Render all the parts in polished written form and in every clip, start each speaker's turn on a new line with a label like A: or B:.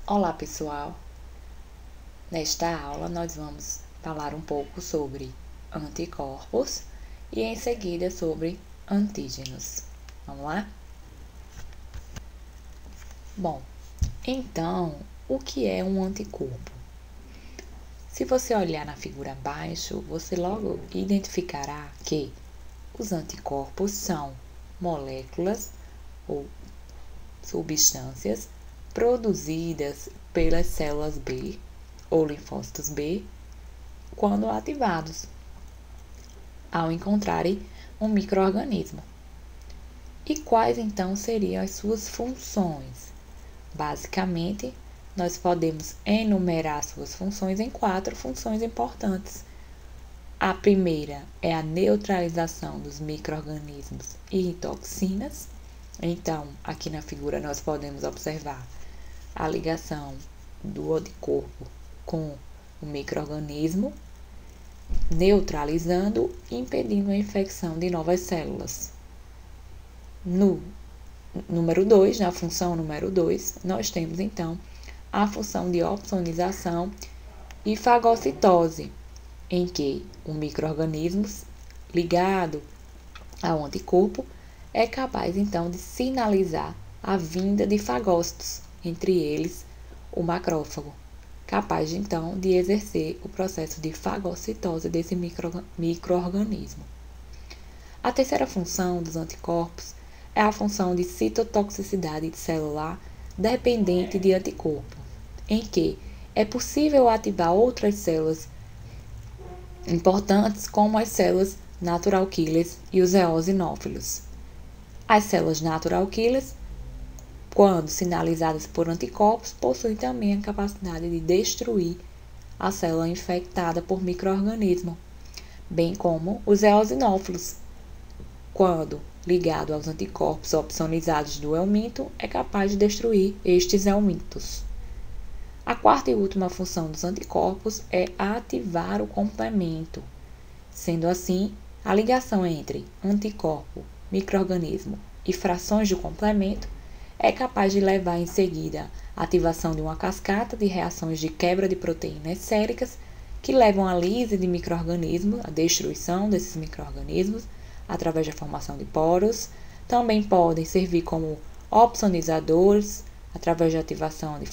A: Olá, pessoal! Nesta aula, nós vamos falar um pouco sobre anticorpos e, em seguida, sobre antígenos. Vamos lá? Bom, então, o que é um anticorpo? Se você olhar na figura abaixo, você logo identificará que os anticorpos são moléculas ou substâncias produzidas pelas células B ou linfócitos B quando ativados, ao encontrarem um micro-organismo. E quais então seriam as suas funções? Basicamente, nós podemos enumerar suas funções em 4 funções importantes. A primeira é a neutralização dos micro-organismos e toxinas. Então, aqui na figura nós podemos observar a ligação do anticorpo com o micro-organismo, neutralizando e impedindo a infecção de novas células. No número 2, na função número 2, nós temos então a função de opsonização e fagocitose, em que o micro-organismo ligado ao anticorpo é capaz então de sinalizar a vinda de fagócitos, entre eles o macrófago, capaz então de exercer o processo de fagocitose desse micro-organismo. A terceira função dos anticorpos é a função de citotoxicidade celular dependente de anticorpo, em que é possível ativar outras células importantes, como as células natural killers e os eosinófilos. As células natural killers, quando sinalizadas por anticorpos, possuem também a capacidade de destruir a célula infectada por micro-organismo, bem como os eosinófilos, quando ligado aos anticorpos opsonizados do helminto, é capaz de destruir estes helmintos. A quarta e última função dos anticorpos é ativar o complemento. Sendo assim, a ligação entre anticorpo, micro-organismo e frações do complemento é capaz de levar em seguida à ativação de uma cascata de reações de quebra de proteínas séricas que levam à lise de micro-organismos, à destruição desses micro-organismos através da formação de poros. Também podem servir como opsonizadores através da ativação de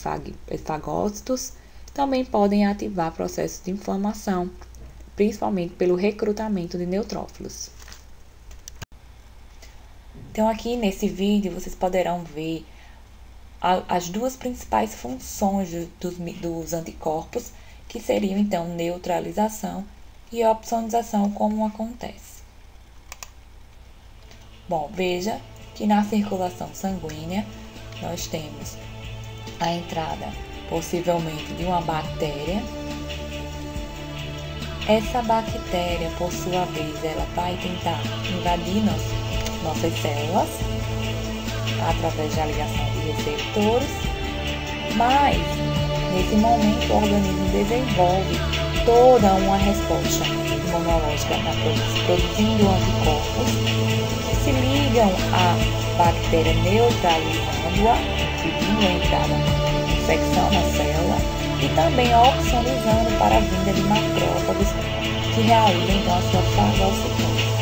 A: fagócitos. Também podem ativar processos de inflamação, principalmente pelo recrutamento de neutrófilos. Então, aqui nesse vídeo, vocês poderão ver as duas principais funções dos anticorpos, que seriam, então, neutralização e opsonização, como acontece. Bom, veja que na circulação sanguínea, nós temos a entrada, possivelmente, de uma bactéria. Essa bactéria, por sua vez, ela vai tentar invadir nossas células através da ligação de receptores, mas nesse momento o organismo desenvolve toda uma resposta imunológica produzindo anticorpos que se ligam à bactéria, neutralizando-a, impedindo a entrada de infecção na célula e também opsonizando para a vinda de macrófagos que realizam então a sua fagocitose.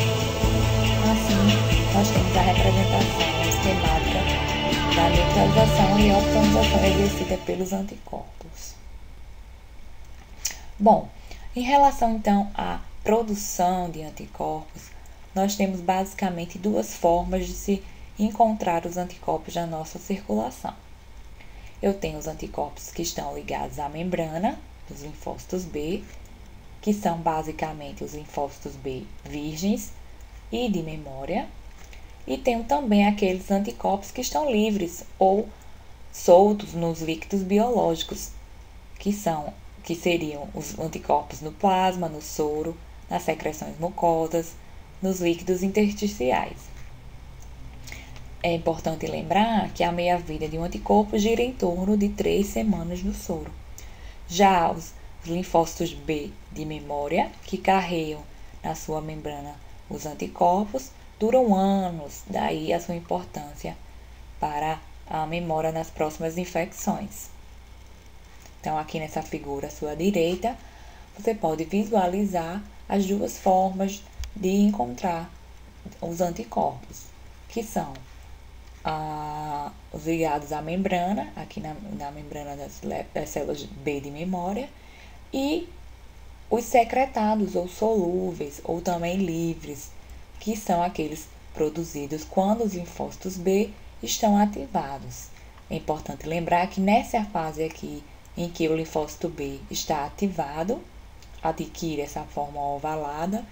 A: Assim, nós temos a representação esquemática da neutralização e opsonização exercida pelos anticorpos. Bom, em relação então à produção de anticorpos, nós temos basicamente duas formas de se encontrar os anticorpos na nossa circulação. Eu tenho os anticorpos que estão ligados à membrana dos linfócitos B, que são basicamente os linfócitos B virgens e de memória, e tenho também aqueles anticorpos que estão livres ou soltos nos líquidos biológicos, que seriam os anticorpos no plasma, no soro, nas secreções mucosas, nos líquidos intersticiais. É importante lembrar que a meia-vida de um anticorpo gira em torno de 3 semanas no soro. Já os linfócitos B de memória, que carregam na sua membrana os anticorpos, duram anos, daí a sua importância para a memória nas próximas infecções. Então, aqui nessa figura à sua direita, você pode visualizar as duas formas de encontrar os anticorpos, que são os ligados à membrana, aqui na membrana das células B de memória, e os secretados ou solúveis, ou também livres, que são aqueles produzidos quando os linfócitos B estão ativados. É importante lembrar que nessa fase aqui, em que o linfócito B está ativado, adquire essa forma ovalada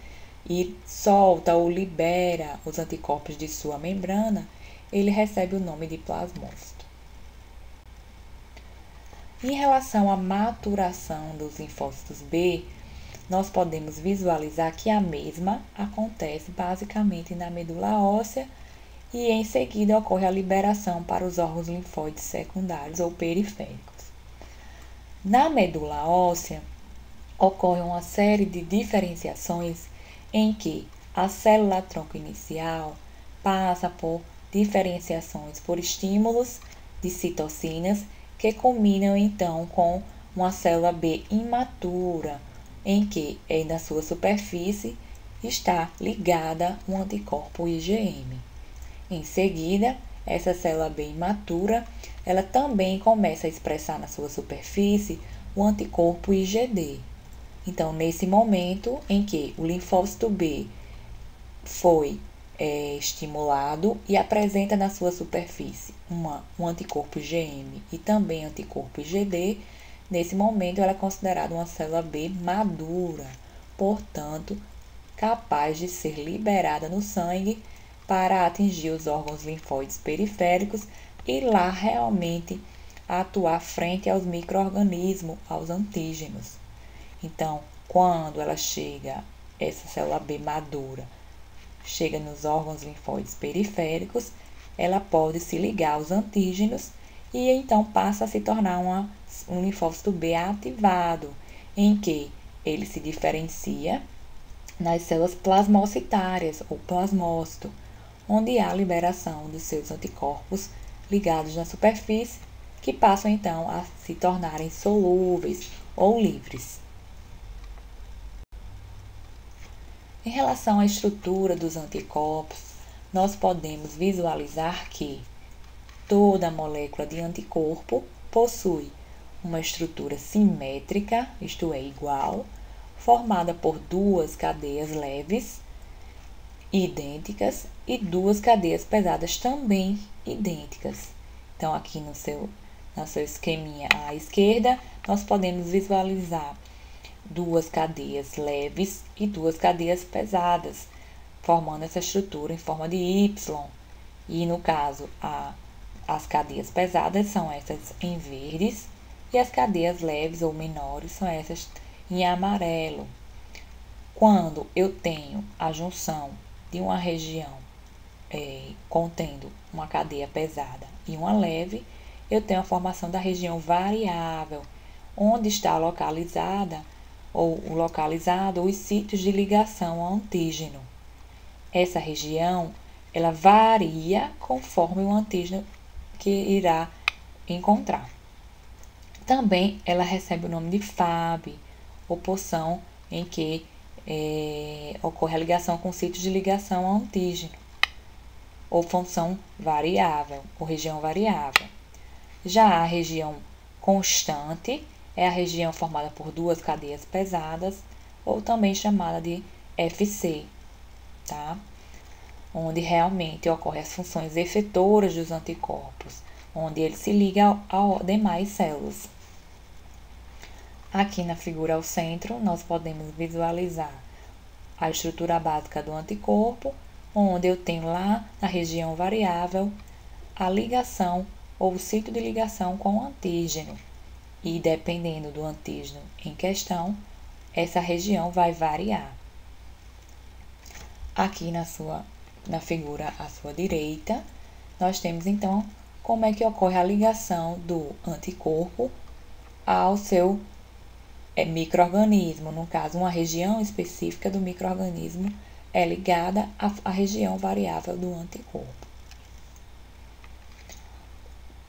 A: e solta ou libera os anticorpos de sua membrana, ele recebe o nome de plasmócito. Em relação à maturação dos linfócitos B, nós podemos visualizar que a mesma acontece basicamente na medula óssea e em seguida ocorre a liberação para os órgãos linfóides secundários ou periféricos. Na medula óssea, ocorre uma série de diferenciações em que a célula-tronco inicial passa por diferenciações por estímulos de citocinas que culminam então com uma célula B imatura, em que na sua superfície está ligada um anticorpo IgM. Em seguida, essa célula B imatura, ela também começa a expressar na sua superfície o anticorpo IgD. Então, nesse momento em que o linfócito B foi estimulado e apresenta na sua superfície um anticorpo IgM e também anticorpo IgD, nesse momento ela é considerada uma célula B madura, portanto, capaz de ser liberada no sangue para atingir os órgãos linfóides periféricos e lá realmente atuar frente aos micro-organismos, aos antígenos. Então, quando ela chega, essa célula B madura, chega nos órgãos linfóides periféricos, ela pode se ligar aos antígenos e então passa a se tornar um linfócito B ativado, em que ele se diferencia nas células plasmocitárias ou plasmócito, onde há liberação dos seus anticorpos ligados na superfície, que passam então a se tornarem solúveis ou livres. Em relação à estrutura dos anticorpos, nós podemos visualizar que toda molécula de anticorpo possui uma estrutura simétrica, isto é, igual, formada por duas cadeias leves idênticas e duas cadeias pesadas também idênticas. Então, aqui no seu esqueminha à esquerda, nós podemos visualizar duas cadeias leves e duas cadeias pesadas, formando essa estrutura em forma de Y. E, no caso, as cadeias pesadas são essas em verdes e as cadeias leves ou menores são essas em amarelo. Quando eu tenho a junção de uma região contendo uma cadeia pesada e uma leve, eu tenho a formação da região variável, onde está localizada ou localizado os sítios de ligação ao antígeno. Essa região, ela varia conforme o antígeno que irá encontrar. Também ela recebe o nome de FAB, ou porção em que ocorre a ligação com sítios de ligação ao antígeno, ou função variável, ou região variável. Já a região constante é a região formada por duas cadeias pesadas, ou também chamada de FC, tá? Onde realmente ocorrem as funções efetoras dos anticorpos, onde ele se liga a demais células. Aqui na figura ao centro, nós podemos visualizar a estrutura básica do anticorpo, onde eu tenho lá na região variável a ligação ou o sítio de ligação com o antígeno. E dependendo do antígeno em questão, essa região vai variar. Aqui na figura à sua direita, nós temos então como é que ocorre a ligação do anticorpo ao seu micro-organismo. No caso, uma região específica do micro-organismo é ligada à região variável do anticorpo.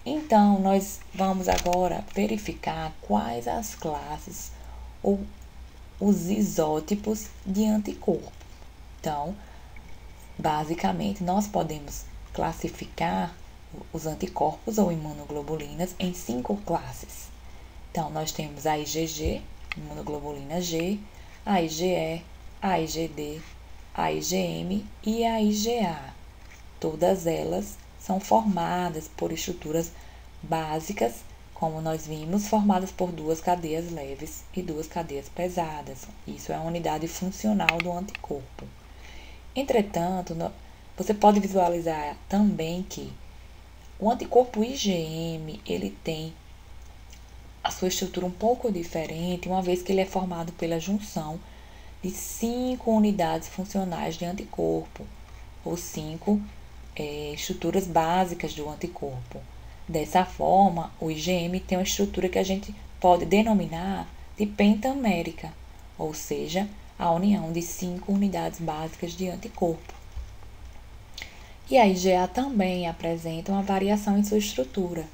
A: Então, nós vamos agora verificar quais as classes ou os isótipos de anticorpo. Então, basicamente, nós podemos classificar os anticorpos ou imunoglobulinas em 5 classes. Então, nós temos a IgG, imunoglobulina G, a IgE, a IgD, a IgM e a IgA. Todas elas são formadas por estruturas básicas, como nós vimos, formadas por 2 cadeias leves e 2 cadeias pesadas. Isso é a unidade funcional do anticorpo. Entretanto, você pode visualizar também que o anticorpo IgM, ele tem a sua estrutura um pouco diferente, uma vez que ele é formado pela junção de 5 unidades funcionais de anticorpo, ou 5 estruturas básicas do anticorpo. Dessa forma, o IgM tem uma estrutura que a gente pode denominar de pentamérica, ou seja, a união de 5 unidades básicas de anticorpo. E a IgA também apresenta uma variação em sua estrutura,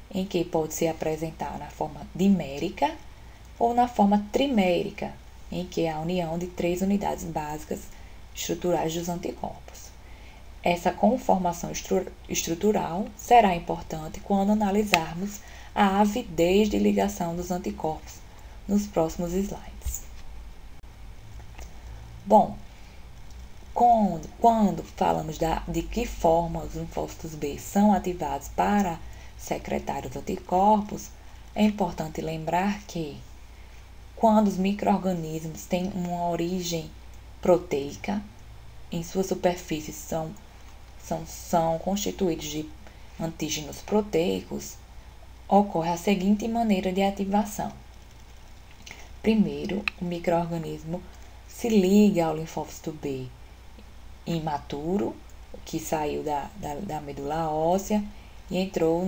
A: em que pode se apresentar na forma dimérica ou na forma trimérica, em que é a união de 3 unidades básicas estruturais dos anticorpos. Essa conformação estrutural será importante quando analisarmos a avidez de ligação dos anticorpos nos próximos slides. Bom, quando falamos de que forma os linfócitos B são ativados para secretar os anticorpos, é importante lembrar que quando os micro-organismos têm uma origem proteica, em sua superfície são constituídos de antígenos proteicos, ocorre a seguinte maneira de ativação. Primeiro, o micro-organismo se liga ao linfócito B imaturo, que saiu da medula óssea e entrou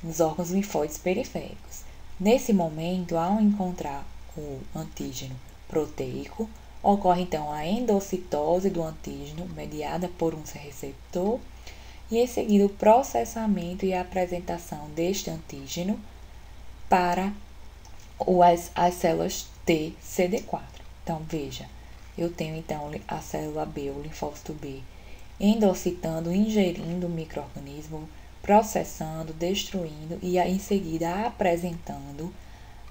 A: nos órgãos linfóides periféricos. Nesse momento, ao encontrar o antígeno proteico, ocorre então a endocitose do antígeno, mediada por um receptor, e em seguida o processamento e a apresentação deste antígeno para as células T CD4. Então, veja, eu tenho então a célula B, o linfócito B, endocitando, ingerindo o micro-organismo, processando, destruindo e em seguida apresentando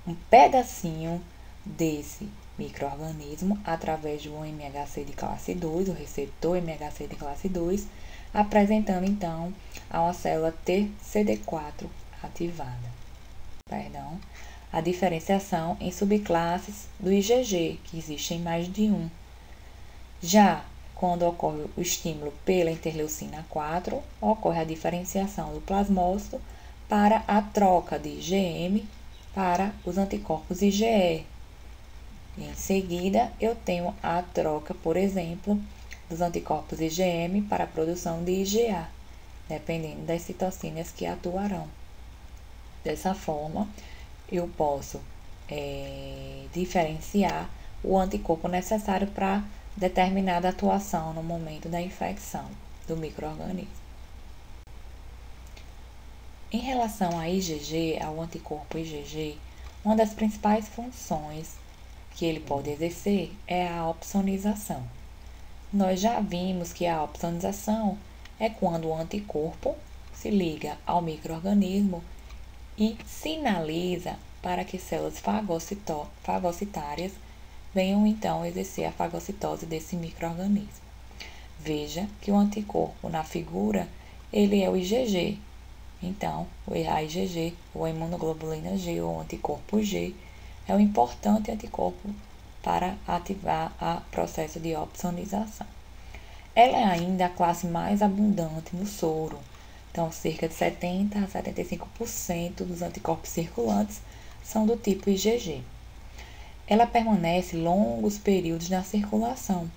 A: um pedacinho desse micro-organismo através do MHC de classe 2, o receptor MHC de classe 2, apresentando então a uma célula TCD4 ativada. A diferenciação em subclasses do IgG, que existem mais de um. Já quando ocorre o estímulo pela interleucina 4, ocorre a diferenciação do plasmócito para a troca de IgM para os anticorpos IgE. Em seguida, eu tenho a troca, por exemplo, dos anticorpos IgM para a produção de IgA, dependendo das citocinas que atuarão. Dessa forma, eu posso diferenciar o anticorpo necessário para determinada atuação no momento da infecção do micro-organismo. Em relação a IgG, ao anticorpo IgG, uma das principais funções que ele pode exercer é a opsonização. Nós já vimos que a opsonização é quando o anticorpo se liga ao micro-organismo e sinaliza para que células fagocitárias venham então exercer a fagocitose desse micro-organismo. Veja que o anticorpo na figura, ele é o IgG. Então, a IgG, ou a imunoglobulina G, ou anticorpo G, é um importante anticorpo para ativar o processo de opsonização. Ela é ainda a classe mais abundante no soro. Então, cerca de 70 a 75% dos anticorpos circulantes são do tipo IgG. Ela permanece longos períodos na circulação,